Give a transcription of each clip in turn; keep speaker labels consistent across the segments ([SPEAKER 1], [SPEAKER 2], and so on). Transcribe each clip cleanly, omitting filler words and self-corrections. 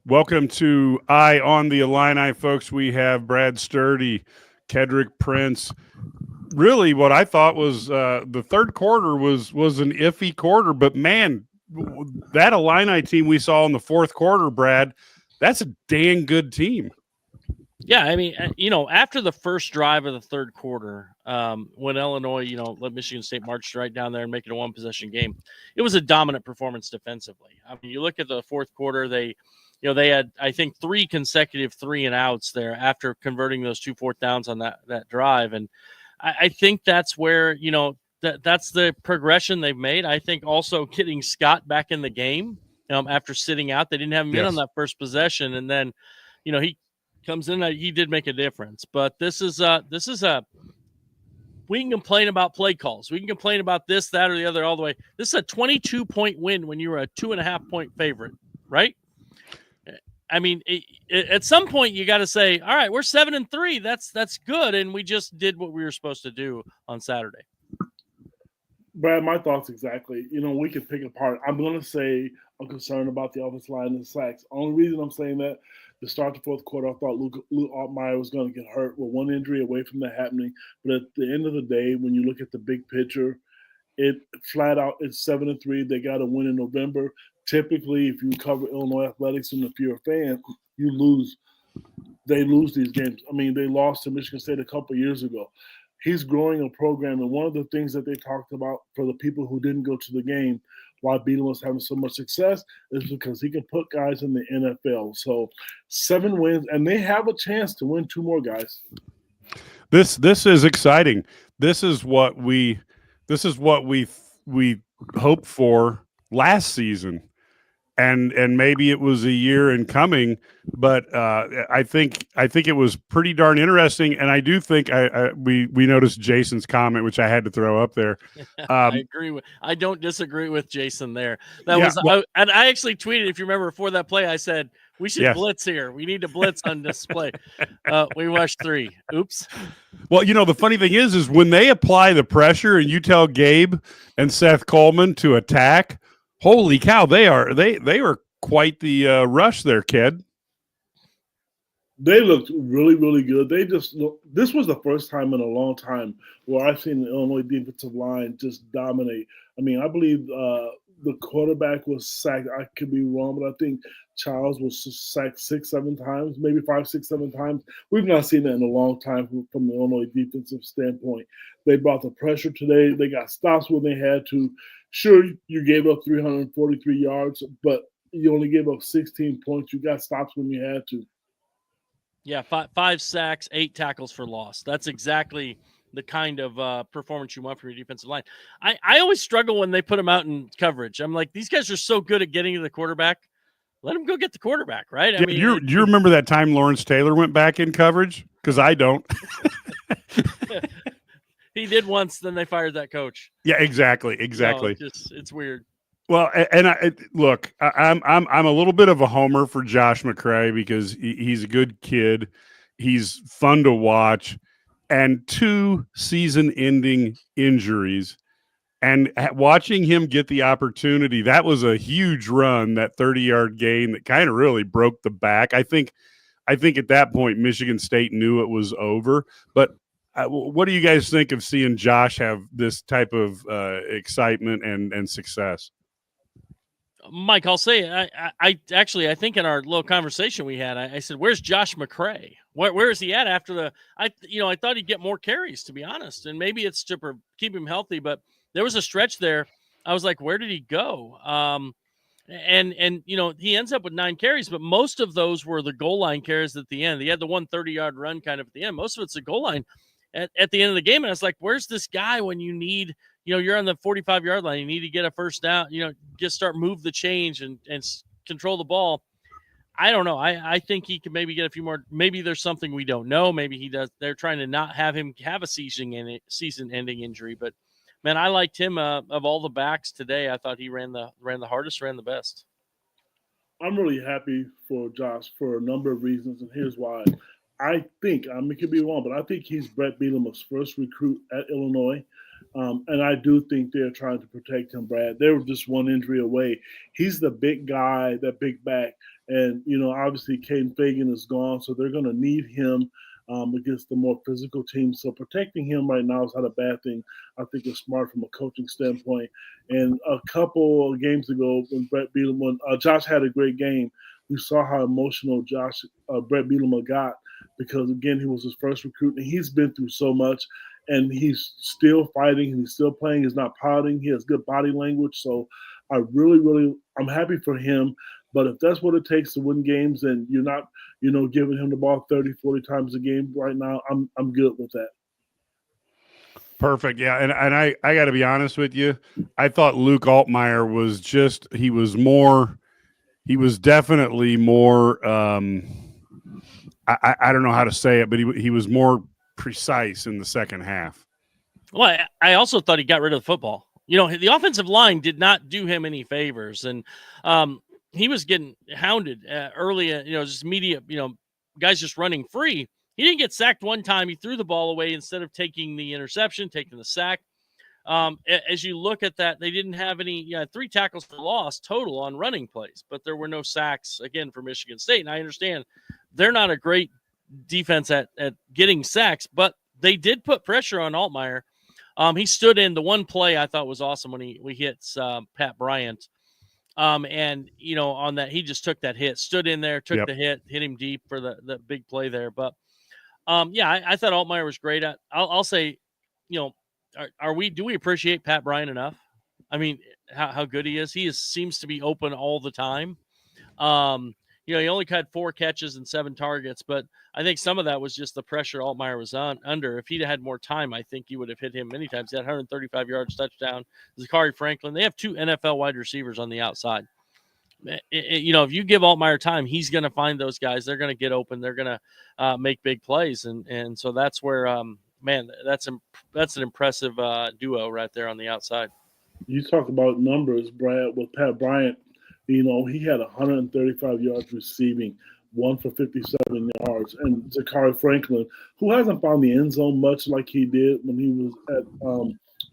[SPEAKER 1] Welcome to Eye on the Illini, folks. We have Brad Sturdy, Kedrick Prince. Really, what I thought was the third quarter was an iffy quarter, but man, that Illini team we saw in the fourth quarter, Brad, that's a dang good team.
[SPEAKER 2] Yeah, I mean, after the first drive of the third quarter, when Illinois, let Michigan State march right down there and make it a one-possession game, it was a dominant performance defensively. I mean, you look at the fourth quarter, they had, I think, 3 consecutive 3-and-outs there after converting those 2 fourth downs on that drive, and I think that's where that's the progression they've made. I think also getting Scott back in the game after sitting out, they didn't have him in on that first possession, and then he comes in. He did make a difference, but this is we can complain about play calls. We can complain about this, that, or the other all the way. This is a 22-point win when you were a 2.5-point favorite, right? I mean, at some point you got to say, all right, we're 7-3. That's good, and we just did what we were supposed to do on Saturday.
[SPEAKER 3] Brad, my thoughts exactly. We can pick it apart. I'm going to say I'm concerned about the offensive line and the sacks. Only reason I'm saying that, to start the fourth quarter, I thought Luke Altmaier was going to get hurt with one injury away from that happening. But at the end of the day, when you look at the big picture, it flat out, it's 7-3. They got to win in November. Typically, if you cover Illinois athletics and if you're a fan, you lose. They lose these games. I mean, they lost to Michigan State a couple years ago. He's growing a program, and one of the things that they talked about for the people who didn't go to the game, why Beetle was having so much success, is because he can put guys in the NFL. So 7 wins, and they have a chance to win 2 more, guys.
[SPEAKER 1] This is exciting. This is what we hoped for last season. And maybe it was a year in coming, but I think it was pretty darn interesting. And I do think we noticed Jason's comment, which I had to throw up there.
[SPEAKER 2] I agree I don't disagree with Jason there. And I actually tweeted, if you remember, before that play, I said we should blitz here. We need to blitz on display. We rushed 3. Oops.
[SPEAKER 1] Well, the funny thing is when they apply the pressure and you tell Gabe and Seth Coleman to attack. Holy cow! They were quite the rush there, kid.
[SPEAKER 3] They looked really, really good. This was the first time in a long time where I've seen the Illinois defensive line just dominate. I mean, I believe the quarterback was sacked. I could be wrong, but I think Charles was sacked 6-7 times, maybe 5, 6, 7 times. We've not seen that in a long time from the Illinois defensive standpoint. They brought the pressure today. They got stops when they had to. Sure, you gave up 343 yards, but you only gave up 16 points. You got stops when you had to.
[SPEAKER 2] Yeah, 5 sacks, 8 tackles for loss. That's exactly the kind of performance you want from your defensive line. I always struggle when they put them out in coverage. I'm like, these guys are so good at getting to the quarterback. Let them go get the quarterback, right?
[SPEAKER 1] Yeah, do you remember that time Lawrence Taylor went back in coverage? Because I don't.
[SPEAKER 2] He did once, then they fired that coach.
[SPEAKER 1] Yeah, exactly.
[SPEAKER 2] No, it's weird.
[SPEAKER 1] Well, and I'm a little bit of a homer for Josh McCray because he's a good kid. He's fun to watch, and 2 season-ending injuries, and watching him get the opportunity, that was a huge run, that 30-yard gain that kind of really broke the back. I think at that point Michigan State knew it was over, but. What do you guys think of seeing Josh have this type of excitement and success?
[SPEAKER 2] Mike, I'll say I think in our little conversation we had, I said, "Where's Josh McCray? Where is he at after the?" I thought he'd get more carries, to be honest, and maybe it's to keep him healthy. But there was a stretch there. I was like, "Where did he go?" And he ends up with 9 carries, but most of those were the goal line carries at the end. He had the 130-yard run kind of at the end. Most of it's the goal line. At the end of the game, and I was like, where's this guy when you need, you're on the 45-yard line, you need to get a first down, just move the change and control the ball. I don't know. I think he could maybe get a few more. Maybe there's something we don't know. Maybe he does. They're trying to not have him have a season-ending injury. But man, I liked him of all the backs today. I thought he ran the hardest, ran the best.
[SPEAKER 3] I'm really happy for Josh for a number of reasons, and here's why. I think, I could be wrong, but I think he's Brett Bielema's first recruit at Illinois. And I do think they're trying to protect him, Brad. They were just one injury away. He's the big guy, that big back. And, obviously Caden Fagan is gone, so they're going to need him against the more physical team. So protecting him right now is not a bad thing. I think it's smart from a coaching standpoint. And a couple of games ago, when Josh had a great game, we saw how emotional Brett Bielema got because, again, he was his first recruit, and he's been through so much. And he's still fighting, and he's still playing. He's not pouting. He has good body language. So I I'm happy for him. But if that's what it takes to win games and you're not, giving him the ball 30, 40 times a game right now, I'm good with that.
[SPEAKER 1] Perfect. Yeah. And I got to be honest with you. I thought Luke Altmaier he was definitely more, I don't know how to say it, but he was more precise in the second half.
[SPEAKER 2] Well, I also thought he got rid of the football. The offensive line did not do him any favors, and he was getting hounded early. Just media, guys just running free. He didn't get sacked one time. He threw the ball away instead of taking the interception, taking the sack. As you look at that, they didn't have any 3 tackles for loss total on running plays, but there were no sacks again for Michigan State. And I understand they're not a great defense at getting sacks, but they did put pressure on Altmaier. He stood in the one play I thought was awesome when he hits Pat Bryant. And on that, he just took that hit, stood in there, took the hit him deep for the big play there. But I thought Altmaier was great. I'll say, do we appreciate Pat Bryant enough? I mean, how good he is. He seems to be open all the time. He only had 4 catches and 7 targets, but I think some of that was just the pressure Altmaier was under. If he'd had more time, I think he would have hit him many times. He had 135 yards touchdown. Zachary Franklin. They have 2 NFL wide receivers on the outside. If you give Altmaier time, he's going to find those guys. They're going to get open. They're going to make big plays, and so that's where that's an impressive duo right there on the outside.
[SPEAKER 3] You talk about numbers, Brad, with Pat Bryant. He had 135 yards receiving, 1 for 57 yards. And Zachary Franklin, who hasn't found the end zone much like he did when he was at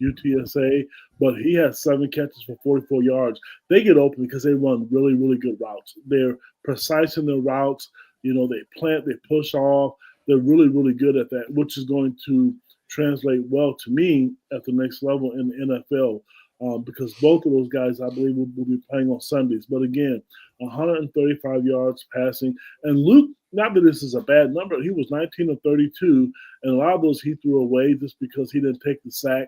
[SPEAKER 3] UTSA, but he has 7 catches for 44 yards. They get open because they run really, really good routes. They're precise in their routes. They plant, they push off. They're really, really good at that, which is going to translate well to me at the next level in the NFL. Because both of those guys, I believe, will be playing on Sundays. But again, 135 yards passing. And Luke, not that this is a bad number, he was 19 of 32, and a lot of those he threw away just because he didn't take the sack.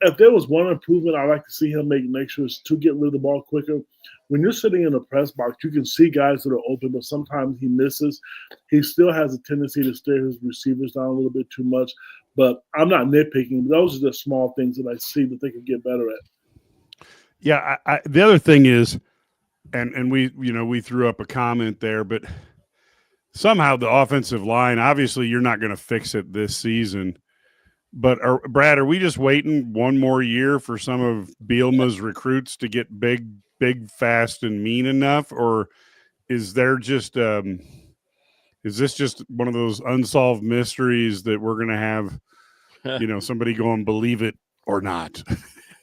[SPEAKER 3] If there was one improvement I'd like to see him make sure is to get rid of the ball quicker. When you're sitting in the press box, you can see guys that are open, but sometimes he misses. He still has a tendency to stare his receivers down a little bit too much. But I'm not nitpicking. Those are just small things that I see that they could get better at.
[SPEAKER 1] Yeah, the other thing is, and we threw up a comment there, but somehow the offensive line, obviously you're not going to fix it this season. But Brad, are we just waiting one more year for some of Bielema's recruits to get big, fast, and mean enough, or is there just is this just one of those unsolved mysteries that we're going to have, somebody going believe it or not?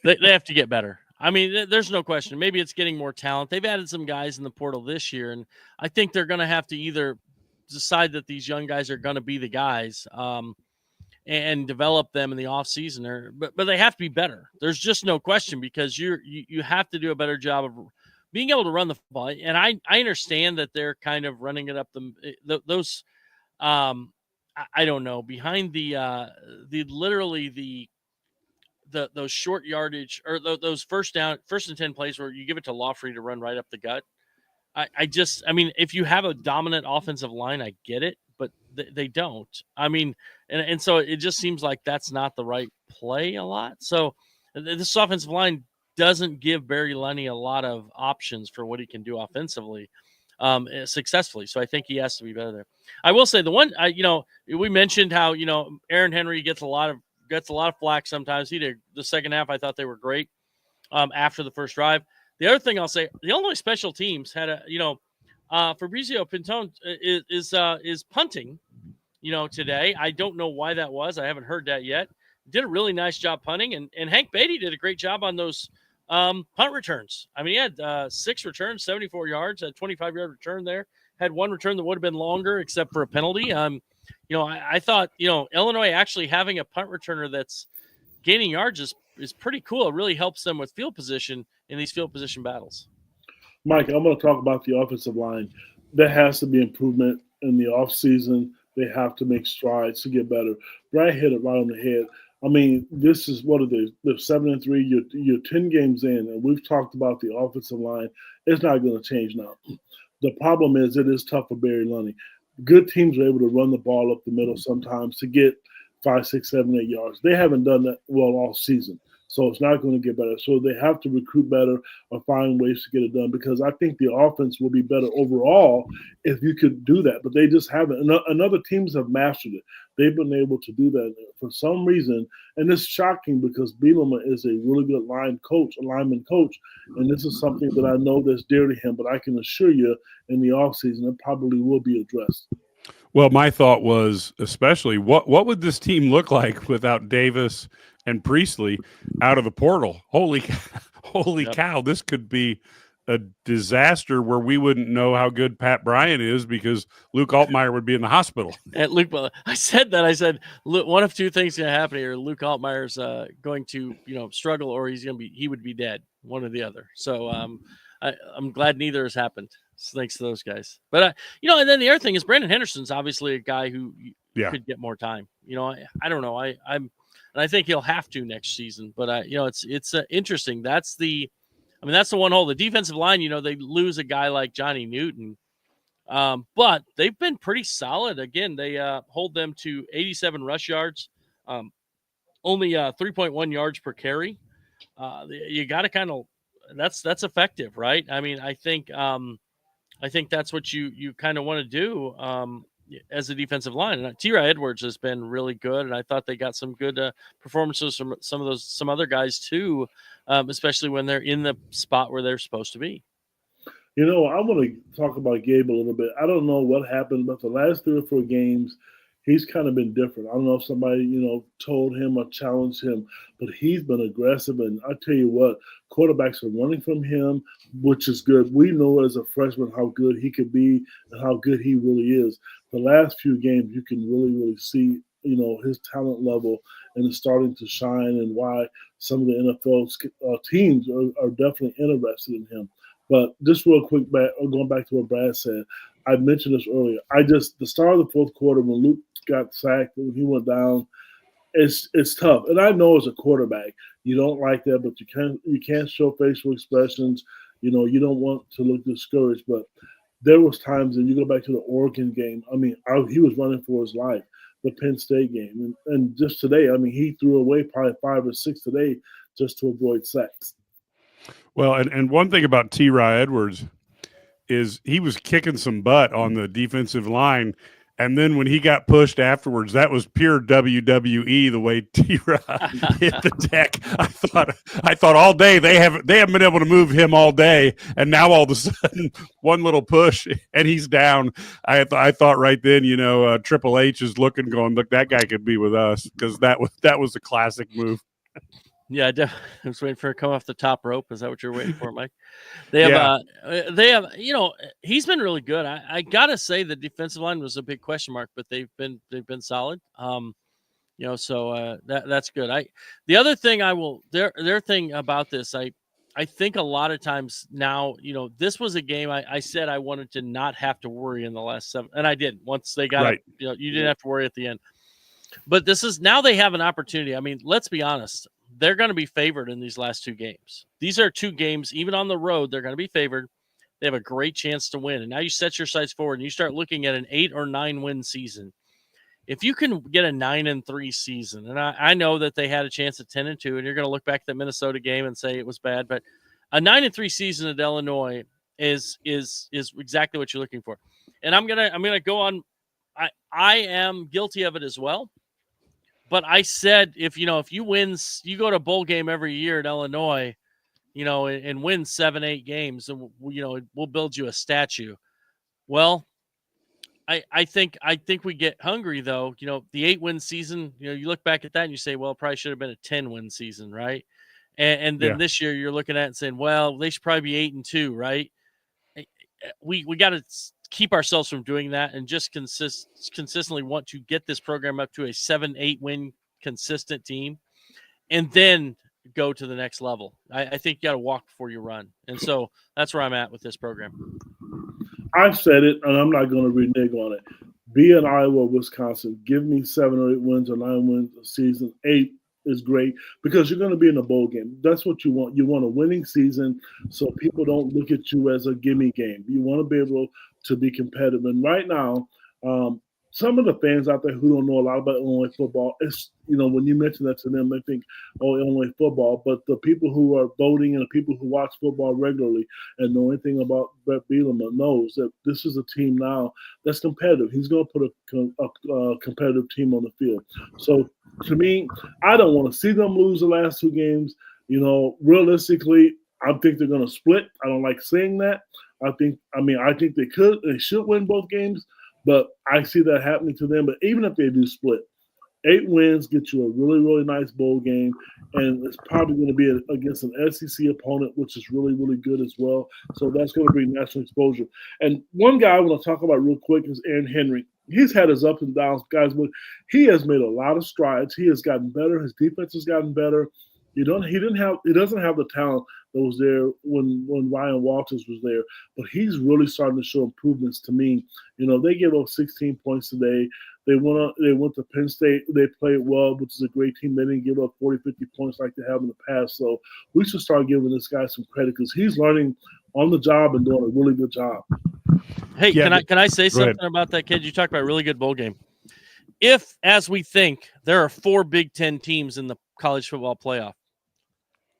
[SPEAKER 2] They have to get better. I mean, there's no question. Maybe it's getting more talent. They've added some guys in the portal this year, and I think they're going to have to either decide that these young guys are going to be the guys and develop them in the offseason, but they have to be better. There's just no question, because you have to do a better job of being able to run the football. And I understand that they're kind of running it up those I don't know, behind those short yardage or those first and 10 plays where you give it to Lawfrey to run right up the gut. I mean, if you have a dominant offensive line, I get it, but they don't. I mean, and so it just seems like that's not the right play a lot. So this offensive line doesn't give Barry Lunny a lot of options for what he can do offensively successfully. So I think he has to be better there. I will say the one, we mentioned how, Aaron Henry gets a lot of flack sometimes. He did the second half. I thought they were great after the first drive. The other thing I'll say, the Illinois special teams had Fabrizio Pintone is punting, today. I don't know why that was. I haven't heard that yet. did a really nice job punting, and Hank Beatty did a great job on those punt returns. I mean, he had 6 returns, 74 yards, a 25-yard return there. Had one return that would have been longer except for a penalty. I thought, Illinois actually having a punt returner that's gaining yards is pretty cool. It really helps them with field position in these field position battles.
[SPEAKER 3] Mike, I'm going to talk about the offensive line. There has to be improvement in the offseason. They have to make strides to get better. Brad hit it right on the head. I mean, this is what it is. They're 7-3. You're 10 games in, and we've talked about the offensive line. It's not going to change now. The problem is it is tough for Barry Lunny. Good teams are able to run the ball up the middle sometimes to get 5, 6, 7, 8 yards. They haven't done that well all season. So it's not going to get better. So they have to recruit better or find ways to get it done, because I think the offense will be better overall if you could do that. But they just haven't. And other teams have mastered it. They've been able to do that for some reason. And it's shocking because Bielema is a really good lineman coach. And this is something that I know that's dear to him. But I can assure you in the offseason, it probably will be addressed.
[SPEAKER 1] Well, my thought was especially what would this team look like without Davis and Priestley out of the portal? Holy cow, this could be a disaster where we wouldn't know how good Pat Bryant is because Luke Altmaier would be in the hospital.
[SPEAKER 2] At Luke, I said, one of two things going to happen here. Luke Altmaier's going to, struggle, or he would be dead, one or the other. So I'm glad neither has happened. Thanks to those guys. But, and then the other thing is Brandon Henderson's obviously a guy who could get more time. I don't know. I think he'll have to next season. But, it's interesting. That's the one hole. The defensive line, they lose a guy like Johnny Newton. But they've been pretty solid. Again, they hold them to 87 rush yards, only 3.1 yards per carry. You got to kind of that's effective, right? I mean, I think that's what you kind of want to do as a defensive line. And T.J. Edwards has been really good, and I thought they got some good performances from some other guys too, especially when they're in the spot where they're supposed to be.
[SPEAKER 3] I want to talk about Gabe a little bit. I don't know what happened, but the last 3 or 4 games, he's kind of been different. I don't know if somebody, told him or challenged him, but he's been aggressive. And I tell you what, quarterbacks are running from him, which is good. We know as a freshman how good he could be and how good he really is. The last few games, you can really, really see, his talent level, and it's starting to shine, and why some of the NFL teams are definitely interested in him. But just real quick, going back to what Brad said, I mentioned this earlier. The start of the fourth quarter when Luke got sacked, when he went down, it's tough. And I know as a quarterback, you don't like that, but you can't show facial expressions. You don't want to look discouraged. But there was times, and you go back to the Oregon game. I mean, he was running for his life. The Penn State game, and just today, I mean, he threw away probably 5 or 6 today just to avoid sacks.
[SPEAKER 1] Well, and one thing about T.J. Edwards is he was kicking some butt on the defensive line, and then when he got pushed afterwards, that was pure WWE. The way T.J. hit the deck, I thought all day they haven't been able to move him all day, and now all of a sudden one little push and he's down. I thought right then, Triple H is looking, going, look, that guy could be with us, because that was a classic move.
[SPEAKER 2] Yeah, I was waiting for it to come off the top rope. Is that what you're waiting for, Mike? They have, he's been really good. I gotta say the defensive line was a big question mark, but they've been solid. So that's good. The other thing their thing about this, I think a lot of times now, this was a game I said I wanted to not have to worry in the last 7, and I did. Once they got it, you didn't have to worry at the end. But now they have an opportunity. I mean, let's be honest. They're going to be favored in these last 2 games. These are 2 games, even on the road, they're going to be favored. They have a great chance to win. And now you set your sights forward and you start looking at an 8 or 9 win season. If you can get a 9-3 season, and I know that they had a chance at 10-2, and you're going to look back at the Minnesota game and say it was bad, but a 9-3 season at Illinois is exactly what you're looking for. And I'm gonna go on. I am guilty of it as well. But I said, if you you go to a bowl game every year at Illinois, and win 7-8 games, and we'll build you a statue. Well, I think we get hungry though. You know, the 8-win season. You know, you look back at that and you say, well, it probably should have been a 10-win season, right? And then this year you're looking at it and saying, well, they should probably be 8-2, right? We got to keep ourselves from doing that and just consistently want to get this program up to a 7-8 win consistent team, and then go to the next level. I think you got to walk before you run, and so that's where I'm at with this program.
[SPEAKER 3] I've said it, and I'm not going to renege on it. Be in Iowa, Wisconsin. Give me 7 or 8 wins or 9 wins a season. 8 is great because you're going to be in a bowl game. That's what you want. You want a winning season so people don't look at you as a gimme game. You want to be able to be competitive. And right now, some of the fans out there who don't know a lot about Illinois football, it's, you know, when you mention that to them, they think, oh, Illinois football. But the people who are voting and the people who watch football regularly and know anything about Brett Bielema knows that this is a team now that's competitive. He's going to put a competitive team on the field. So to me, I don't want to see them lose the last 2 games. You know, realistically, I think they're going to split. I don't like saying that. I think they should win both games. But I see that happening to them. But even if they do split, 8 wins get you a really, really nice bowl game. And it's probably going to be against an SEC opponent, which is really, really good as well. So that's going to bring national exposure. And one guy I want to talk about real quick is Aaron Henry. He's had his ups and downs, guys, but he has made a lot of strides. He has gotten better. His defense has gotten better. He doesn't have the talent that was there when Ryan Walters was there, but he's really starting to show improvements to me. You know, they gave up 16 points today. They went to Penn State. They played well, which is a great team. They didn't give up 40, 50 points like they have in the past. So we should start giving this guy some credit because he's learning on the job and doing a really good job.
[SPEAKER 2] Hey, yeah, can I say something about that kid? You talked about a really good bowl game. If, as we think, there are 4 Big Ten teams in the college football playoff,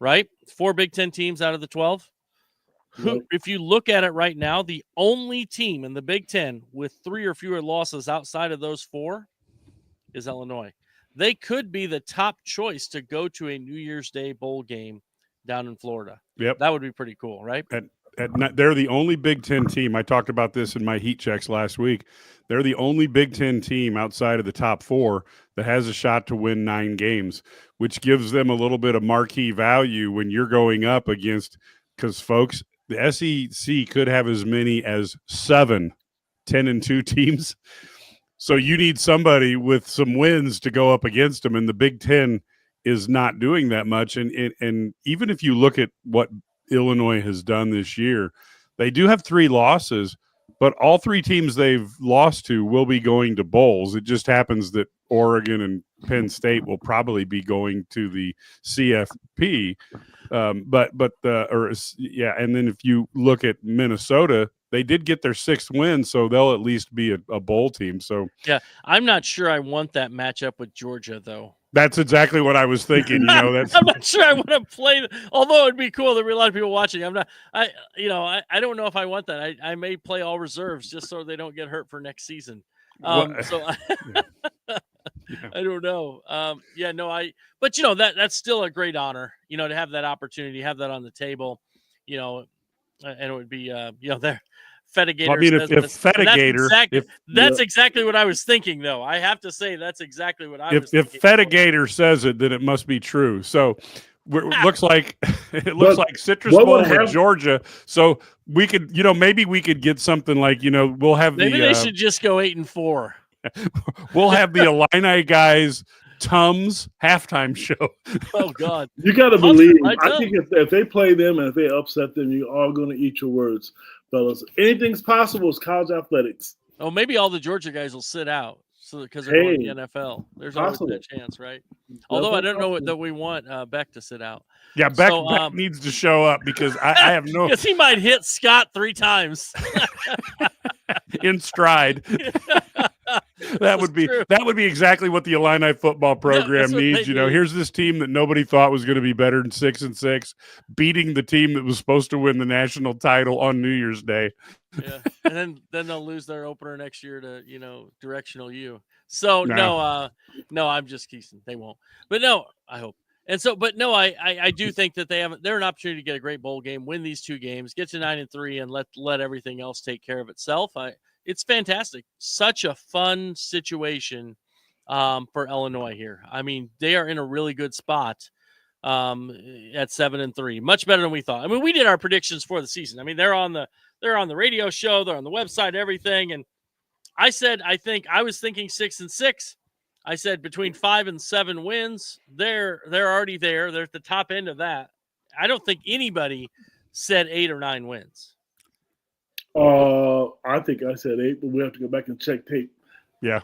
[SPEAKER 2] right? 4 Big Ten teams out of the 12. Who, if you look at it right now, the only team in the Big Ten with 3 or fewer losses outside of those 4 is Illinois. They could be the top choice to go to a New Year's Day bowl game down in Florida.
[SPEAKER 1] Yep.
[SPEAKER 2] That would be pretty cool, right?
[SPEAKER 1] They're the only Big Ten team. I talked about this in my heat checks last week. They're the only Big Ten team outside of the top 4 that has a shot to win 9 games, which gives them a little bit of marquee value when you're going up against, because folks, the SEC could have as many as 7 10-2 teams. So you need somebody with some wins to go up against them, and the Big Ten is not doing that much. And even if you look at what Illinois has done this year, they do have 3 losses, but all 3 teams they've lost to will be going to bowls. It just happens that Oregon and Penn State will probably be going to the CFP. And then if you look at Minnesota, they did get their 6th win, so they'll at least be a bowl team. So
[SPEAKER 2] yeah, I'm not sure I want that matchup with Georgia though.
[SPEAKER 1] That's exactly what I was thinking. You know,
[SPEAKER 2] I'm not sure I want to play. Although it'd be cool. There'd be a lot of people watching. I don't know if I want that. I may play all reserves just so they don't get hurt for next season. I don't know. But you know, that's still a great honor, you know, to have that opportunity, have that on the table, you know, and it would be, there. Fedigator.
[SPEAKER 1] Well, I mean,
[SPEAKER 2] that's exactly what I was thinking, though. I have to say that's exactly what I was thinking.
[SPEAKER 1] If Fedigator says it, then it must be true. So it looks like Citrus Bowl with Georgia. So we could, you know, maybe we could get something like, you know, we'll have
[SPEAKER 2] maybe they should just go 8-4.
[SPEAKER 1] We'll have the Illini guys Tums halftime show.
[SPEAKER 2] Oh God!
[SPEAKER 3] You got to believe. I think if they play them and if they upset them, you're all going to eat your words, fellas. Anything's possible. It's college athletics.
[SPEAKER 2] Oh, maybe all the Georgia guys will sit out because they're going to the NFL. There's always that chance, right? Although I don't know that we want Beck to sit out.
[SPEAKER 1] Yeah, Beck needs to show up because I have no.
[SPEAKER 2] Because he might hit Scott 3 times
[SPEAKER 1] in stride. That would be exactly what the Illini football program needs. You know, here's this team that nobody thought was going to be better than 6-6, beating the team that was supposed to win the national title on New Year's Day.
[SPEAKER 2] Yeah, and then they'll lose their opener next year to, you know, Directional U. So no, I'm just teasing. They won't. But no, I hope. And so, but no, I do think that they're an opportunity to get a great bowl game, win these 2 games, get to 9-3, and let everything else take care of itself. it's fantastic. Such a fun situation for Illinois here. I mean, they are in a really good spot at 7-3, much better than we thought. I mean, we did our predictions for the season. I mean, they're on the radio show, they're on the website, everything. And I said, I was thinking 6-6. I said between 5 and 7 wins. They're already there. They're at the top end of that. I don't think anybody said 8 or 9 wins.
[SPEAKER 3] I think I said 8, but we have to go back and check tape.
[SPEAKER 1] Yeah.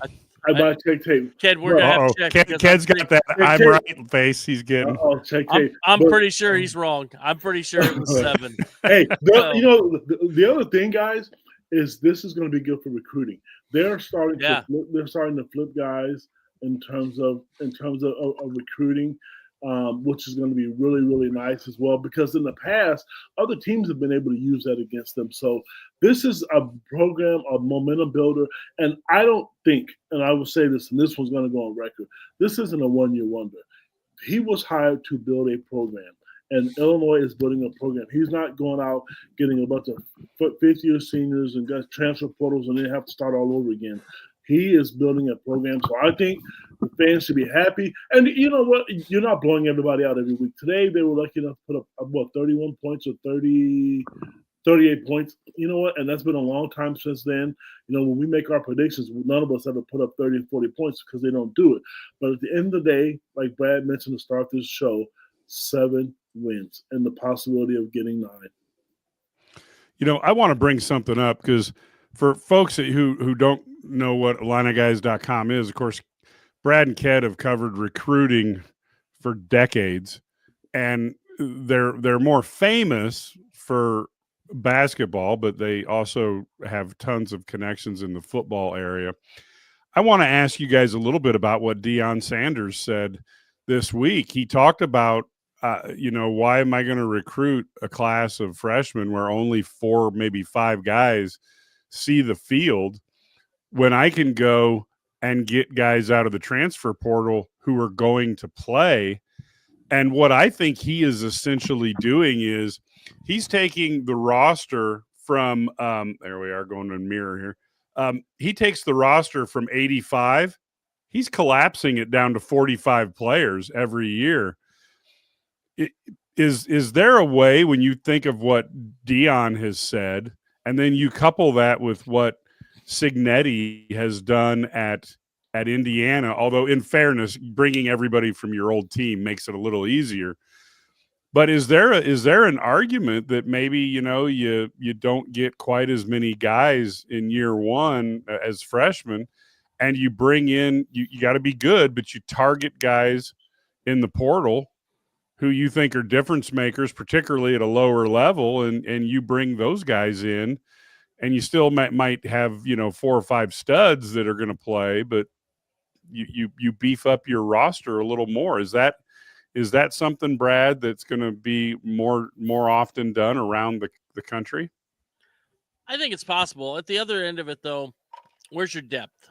[SPEAKER 3] I might check tape.
[SPEAKER 2] Ked, we're going to have to check.
[SPEAKER 1] Ked's got that I'm right face he's getting.
[SPEAKER 3] Check tape.
[SPEAKER 2] I'm pretty sure he's wrong. I'm pretty sure it was 7.
[SPEAKER 3] Hey, the other thing, guys, is this is going to be good for recruiting. They're starting to flip guys in terms of recruiting, which is going to be really, really nice as well, because in the past, other teams have been able to use that against them. So this is a program, a momentum builder, and I don't think, and I will say this, and this one's going to go on record, this isn't a one-year wonder. He was hired to build a program, and Illinois is building a program. He's not going out getting a bunch of fifth-year seniors and guys transfer portals and then have to start all over again. He is building a program, so I think the fans should be happy. And you know what? You're not blowing everybody out every week. Today, they were lucky enough to put up, 31 points or 38 points. You know what? And that's been a long time since then. You know, when we make our predictions, none of us ever put up 30 and 40 points because they don't do it. But at the end of the day, like Brad mentioned to start this show, 7 wins and the possibility of getting 9.
[SPEAKER 1] You know, I want to bring something up because for folks who don't know what IlliniGuys.com is, of course, Brad and Ked have covered recruiting for decades, and they're more famous for basketball, but they also have tons of connections in the football area. I want to ask you guys a little bit about what Deion Sanders said this week. He talked about, why am I going to recruit a class of freshmen where only 4, maybe 5 guys see the field when I can go and get guys out of the transfer portal who are going to play? And what I think he is essentially doing is he's taking the roster from there we are going to a mirror here. He takes the roster from 85. He's collapsing it down to 45 players every year. Is there a way, when you think of what Deion has said, and then you couple that with what Signetti has done at Indiana, although in fairness, bringing everybody from your old team makes it a little easier. But is there an argument that maybe, you don't get quite as many guys in year one as freshmen, and you bring in, you got to be good, but you target guys in the portal who you think are difference makers, particularly at a lower level, and you bring those guys in, and you still might have 4 or 5 studs that are going to play, but you beef up your roster a little more. Is that something, Brad, that's going to be more often done around the country?
[SPEAKER 2] I think it's possible. At the other end of it, though, where's your depth?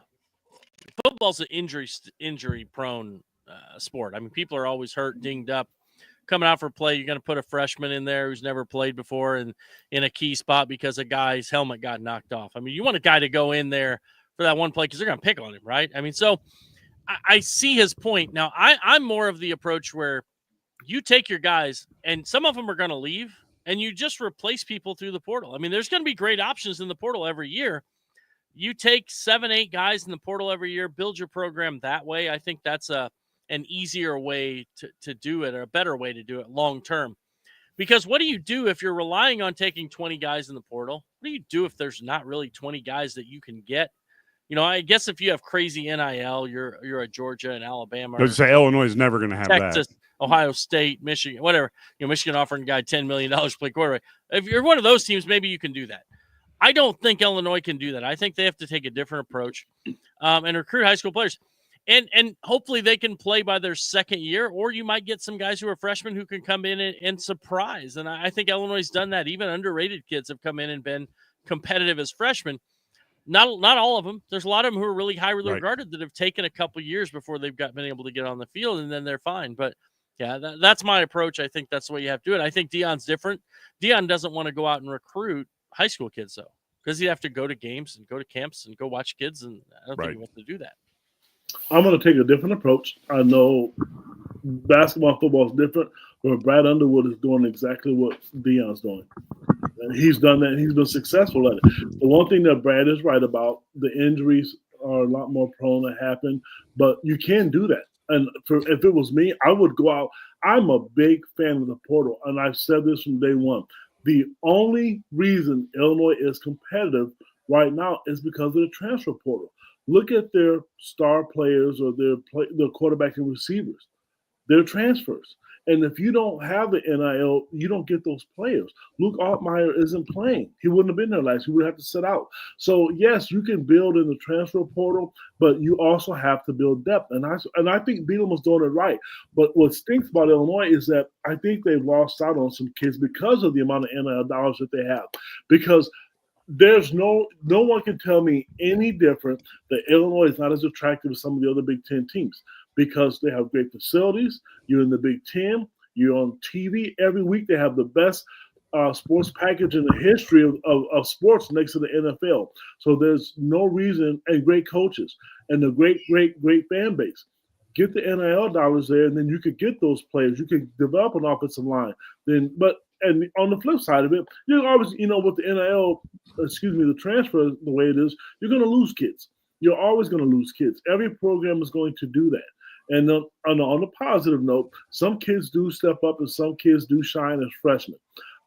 [SPEAKER 2] Football's an injury-prone sport. I mean, people are always hurt, dinged up. Coming out for a play, you're going to put a freshman in there who's never played before and in a key spot because a guy's helmet got knocked off. I mean, you want a guy to go in there for that one play because they're going to pick on him, right? I mean, so I see his point. Now, I'm more of the approach where you take your guys, and some of them are going to leave, and you just replace people through the portal. I mean, there's going to be great options in the portal every year. You take 7, 8 guys in the portal every year, build your program that way. I think that's an easier way to do it, or a better way to do it long term. Because what do you do if you're relying on taking 20 guys in the portal? What do you do if there's not really 20 guys that you can get? I guess if you have crazy NIL, you're a Georgia and Alabama.
[SPEAKER 1] I'd say Illinois is never going to have
[SPEAKER 2] Texas,
[SPEAKER 1] that.
[SPEAKER 2] Ohio State, Michigan, whatever. Michigan offering a guy $10 million to play quarterback. If you're one of those teams, maybe you can do that. I don't think Illinois can do that. I think they have to take a different approach and recruit high school players. And hopefully they can play by their second year, or you might get some guys who are freshmen who can come in and surprise. And I think Illinois has done that. Even underrated kids have come in and been competitive as freshmen. Not all of them. There's a lot of them who are really highly regarded that have taken a couple years before they've been able to get on the field, and then they're fine. But yeah, that's my approach. I think that's the way you have to do it. I think Deion's different. Deion doesn't want to go out and recruit high school kids, though, because he'd have to go to games and go to camps and go watch kids, and I don't think
[SPEAKER 1] Right.
[SPEAKER 2] he wants to do that.
[SPEAKER 3] I'm going to take a different approach. I know basketball and football is different, but Brad Underwood is doing exactly what Deion's doing. And he's done that, and he's been successful at it. The one thing that Brad is right about, the injuries are a lot more prone to happen, but you can do that. And if it was me, I would go out. I'm a big fan of the portal, and I've said this from day one. The only reason Illinois is competitive right now is because of the transfer portal. Look at their star players or their quarterback and receivers. They're transfers. And if you don't have the NIL, you don't get those players. Luke Altmaier isn't playing. He wouldn't have been there last year. He would have to sit out. So, yes, you can build in the transfer portal, but you also have to build depth. And I think Bielema was doing it right. But what stinks about Illinois is that I think they've lost out on some kids because of the amount of NIL dollars that they have. Because there's no one can tell me any different that Illinois is not as attractive as some of the other Big Ten teams, because they have great facilities. You're in the Big Ten. You're on TV every week. They have the best sports package in the history of sports next to the NFL. So there's no reason, and great coaches and a great fan base. Get the NIL dollars there, and then you could get those players. You could develop an offensive line. And on the flip side of it, you're always, with the NIL, the transfer, the way it is, you're going to lose kids. You're always going to lose kids. Every program is going to do that. And on a positive note, some kids do step up and some kids do shine as freshmen.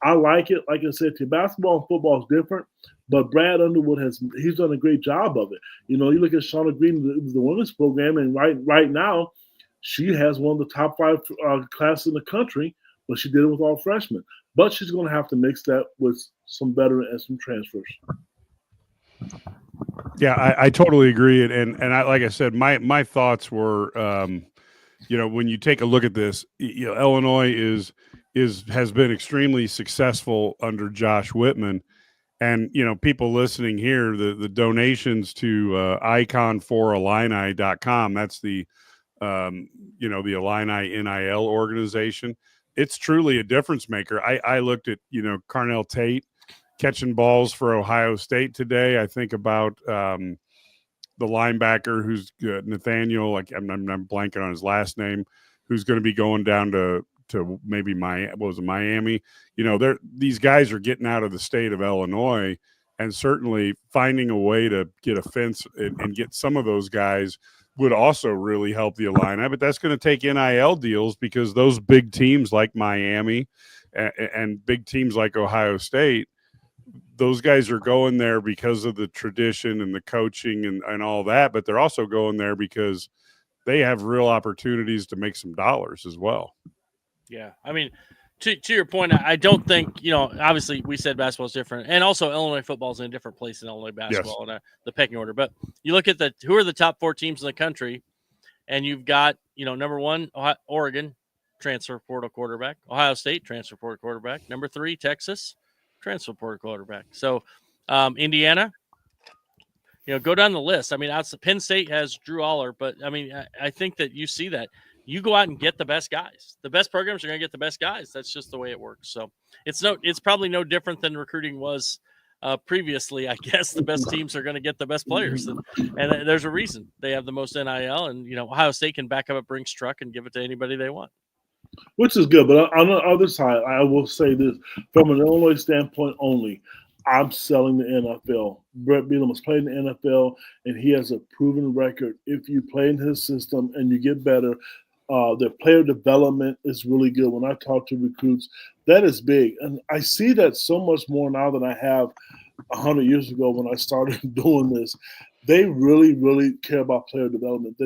[SPEAKER 3] I like it. Like I said, basketball and football is different, but Brad Underwood he's done a great job of it. You look at Shauna Green, the women's program, and right now, she has one of the top 5 classes in the country, but she did it with all freshmen. But she's going to have to mix that with some veteran and some transfers.
[SPEAKER 1] Yeah, I totally agree. And I, like I said, my thoughts were, when you take a look at this, Illinois has been extremely successful under Josh Whitman. And, people listening here, the donations to icon4illini.com, that's the, the Illini NIL organization. It's truly a difference maker. I looked at, Carnell Tate catching balls for Ohio State today. I think about the linebacker who's Nathaniel, like I'm blanking on his last name, who's going to be going down to maybe Miami. These guys are getting out of the state of Illinois, and certainly finding a way to get a fence and get some of those guys would also really help the Illini. But that's going to take NIL deals, because those big teams like Miami and big teams like Ohio State, those guys are going there because of the tradition and the coaching and all that, but they're also going there because they have real opportunities to make some dollars as well.
[SPEAKER 2] Yeah. I mean, to your point, I don't think, obviously we said basketball is different, and also Illinois football is in a different place than Illinois basketball in the pecking order. But you look at who are the top 4 teams in the country, and you've got, number 1, Oregon, transfer portal quarterback. Ohio State, transfer portal quarterback. Number 3, Texas, transfer portal quarterback. So Indiana, go down the list. I mean, Penn State has Drew Aller, but I mean, I think that you see that. You go out and get the best guys. The best programs are going to get the best guys. That's just the way it works. So it's probably no different than recruiting was previously. I guess the best teams are going to get the best players, and there's a reason they have the most NIL. And Ohio State can back up a Brinks truck and give it to anybody they want,
[SPEAKER 3] which is good. But on the other side, I will say this from an Illinois standpoint only. I'm selling the NFL. Brett Bielema has played in the NFL, and he has a proven record. If you play in his system and you get better, the player development is really good. When I talk to recruits, that is big. And I see that so much more now than I have 100 years ago when I started doing this. They really, really care about player development.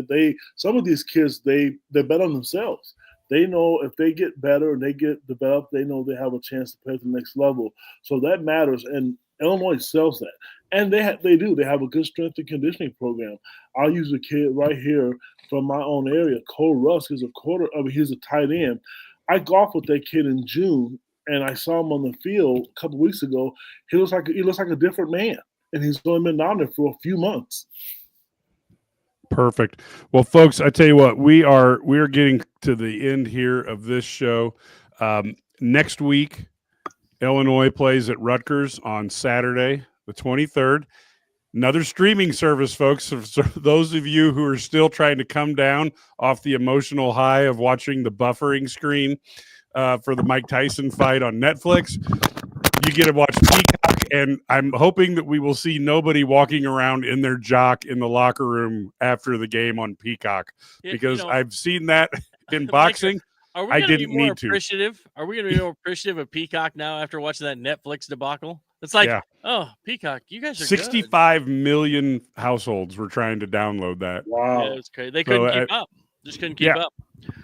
[SPEAKER 3] Some of these kids, they bet on themselves. They know if they get better and they get developed, they know they have a chance to play at the next level. So that matters. And Illinois sells that. And they do. They have a good strength and conditioning program. I'll use a kid right here from my own area. Cole Rusk is he's a tight end. I golfed with that kid in June, and I saw him on the field a couple weeks ago. He looks like a different man, and he's only been down there for a few months.
[SPEAKER 1] Perfect. Well, folks, I tell you what, we are getting to the end here of this show. Next week, Illinois plays at Rutgers on Saturday. the 23rd. Another streaming service, folks. So those of you who are still trying to come down off the emotional high of watching the buffering screen for the Mike Tyson fight on Netflix, you get to watch Peacock, and I'm hoping that we will see nobody walking around in their jock in the locker room after the game on Peacock, because I've seen that in boxing.
[SPEAKER 2] Are we
[SPEAKER 1] I
[SPEAKER 2] going to be
[SPEAKER 1] didn't
[SPEAKER 2] more
[SPEAKER 1] need to.
[SPEAKER 2] appreciative? Are we going to be more appreciative of Peacock now after watching that Netflix debacle? It's like, oh, Peacock, you guys are
[SPEAKER 1] 65 million households were trying to download that.
[SPEAKER 3] Wow.
[SPEAKER 2] Yeah, it's crazy. They couldn't keep up. Just couldn't keep up.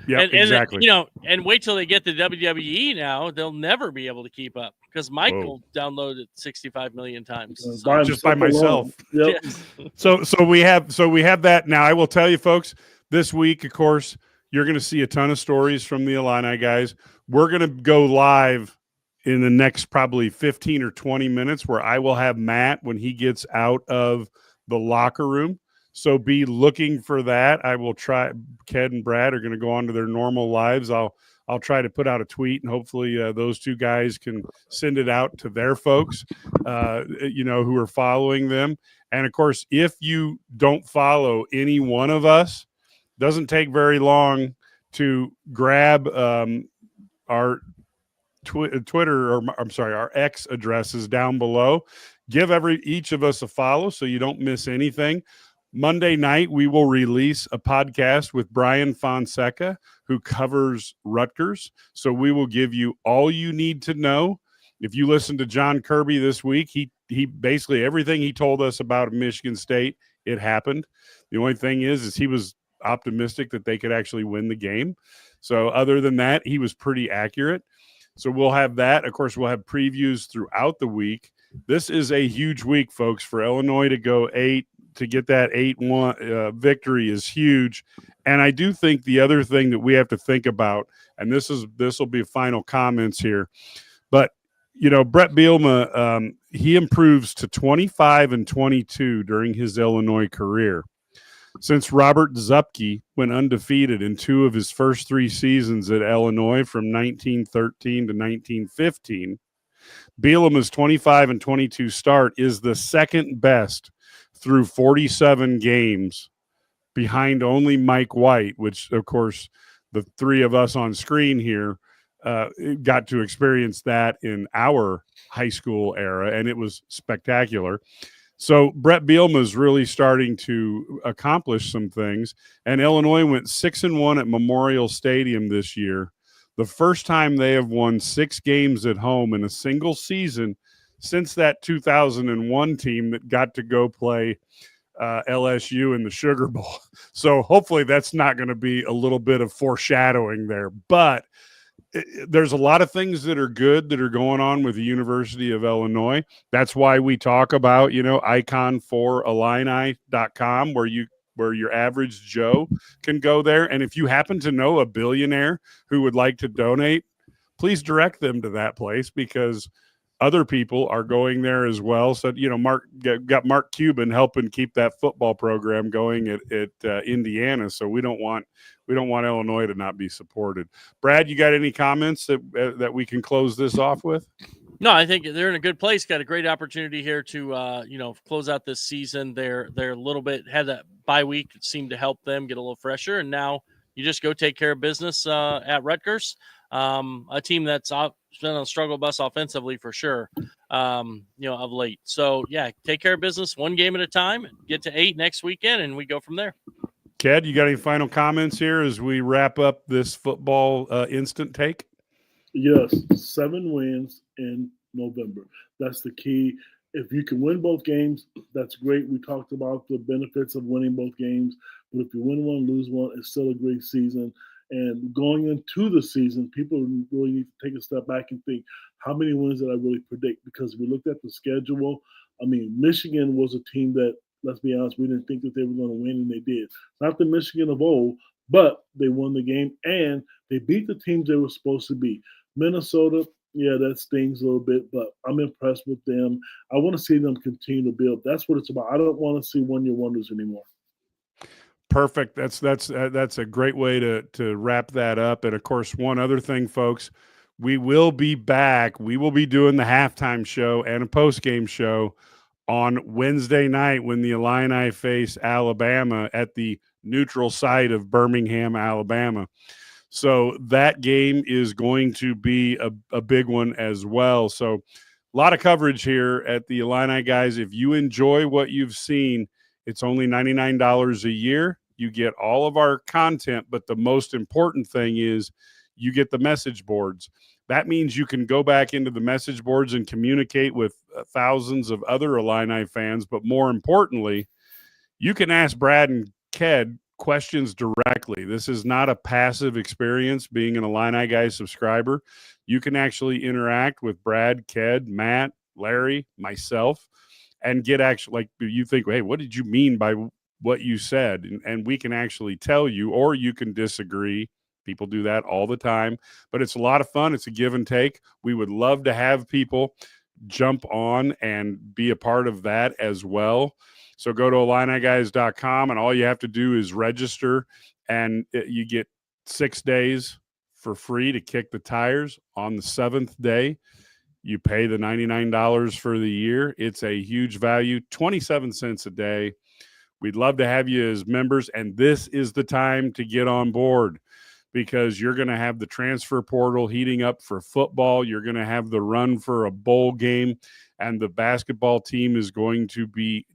[SPEAKER 1] Yeah, exactly.
[SPEAKER 2] And wait till they get the WWE now, they'll never be able to keep up because Michael downloaded 65 million times.
[SPEAKER 3] So.
[SPEAKER 1] Just by myself.
[SPEAKER 3] Yep.
[SPEAKER 2] Yes.
[SPEAKER 1] So we have that. Now I will tell you, folks, this week, of course, you're going to see a ton of stories from the Illini guys. We're going to go live in the next probably 15 or 20 minutes where I will have Matt when he gets out of the locker room. So be looking for that. I will try. Ked and Brad are going to go on to their normal lives. I'll try to put out a tweet, and hopefully those two guys can send it out to their folks, who are following them. And of course, if you don't follow any one of us, doesn't take very long to grab our Twitter, or I'm sorry, our X addresses down below. Give each of us a follow so you don't miss anything. Monday night, we will release a podcast with Brian Fonseca, who covers Rutgers. So we will give you all you need to know. If you listen to John Kirby this week, he basically everything he told us about Michigan State, it happened. The only thing is he was optimistic that they could actually win the game. So other than that, he was pretty accurate. So we'll have that. Of course, we'll have previews throughout the week. This is a huge week, folks, for Illinois to go 8. To get that 8-1 victory is huge. And I do think the other thing that we have to think about, and this will be final comments here, but Brett Bielema, he improves to 25-22 during his Illinois career. Since Robert Zupke went undefeated in 2 of his first 3 seasons at Illinois from 1913 to 1915, Bielema's 25-22 start is the second best through 47 games, behind only Mike White, which, of course, the 3 of us on screen here got to experience that in our high school era, and it was spectacular. So Brett Bielema is really starting to accomplish some things, and Illinois went 6-1 at Memorial Stadium this year, the first time they have won 6 games at home in a single season since that 2001 team that got to go play LSU in the Sugar Bowl. So hopefully that's not going to be a little bit of foreshadowing there. But there's a lot of things that are good that are going on with the University of Illinois. That's why we talk about, icon4illini.com, where your average Joe can go there. And if you happen to know a billionaire who would like to donate, please direct them to that place, because other people are going there as well. So, got Mark Cuban helping keep that football program going at Indiana. So we don't want Illinois to not be supported. Brad, you got any comments that we can close this off with?
[SPEAKER 2] No, I think they're in a good place. Got a great opportunity here to close out this season. They're a little bit had that bye week. It seemed to help them get a little fresher, and now you just go take care of business at Rutgers, a team that's been on a struggle bus offensively for sure, of late. So yeah, take care of business 1 game at a time. Get to 8 next weekend, and we go from there.
[SPEAKER 1] Ked, you got any final comments here as we wrap up this football instant take?
[SPEAKER 3] Yes, 7 wins in November. That's the key. If you can win both games, that's great. We talked about the benefits of winning both games, but if you win one, lose one, it's still a great season. And going into the season, people really need to take a step back and think, how many wins did I really predict? Because we looked at the schedule. I mean, Michigan was a team that, let's be honest, we didn't think that they were going to win, and they did. Not the Michigan of old, but they won the game, and they beat the teams they were supposed to beat. Minnesota, yeah, that stings a little bit, but I'm impressed with them. I want to see them continue to build. That's what it's about. I don't want to see one-year wonders anymore.
[SPEAKER 1] Perfect. That's a great way to wrap that up. And of course, one other thing, folks, we will be back. We will be doing the halftime show and a post-game show on Wednesday night when the Illini face Alabama at the neutral site of Birmingham, Alabama. So that game is going to be a big one as well. So a lot of coverage here at the Illini, guys. If you enjoy what you've seen, it's only $99 a year. You get all of our content, but the most important thing is you get the message boards. That means you can go back into the message boards and communicate with thousands of other Illini fans. But more importantly, you can ask Brad and Ked questions directly. This is not a passive experience being an Illini Guys subscriber. You can actually interact with Brad, Ked, Matt, Larry, myself, and get actually, like, you think, hey, what did you mean by what you said? And we can actually tell you, or you can disagree. People do that all the time, but it's a lot of fun. It's a give and take. We would love to have people jump on and be a part of that as well. So go to IlliniGuys.com, and all you have to do is register, and you get 6 days for free to kick the tires. On the 7th day, you pay the $99 for the year. It's a huge value, 27 cents a day. We'd love to have you as members, and this is the time to get on board, because you're going to have the transfer portal heating up for football. You're going to have the run for a bowl game, and the basketball team is going to be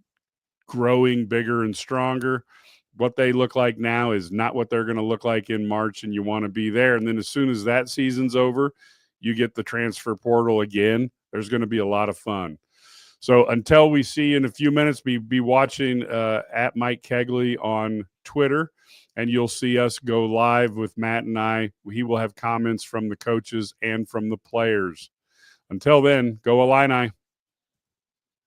[SPEAKER 1] growing bigger and stronger. What they look like now is not what they're going to look like in March, and you want to be there. And then as soon as that season's over, you get the transfer portal again. There's going to be a lot of fun. So until we see you in a few minutes, be watching at Mike Kegley on Twitter, and you'll see us go live with Matt and I. He will have comments from the coaches and from the players. Until then, go Illini.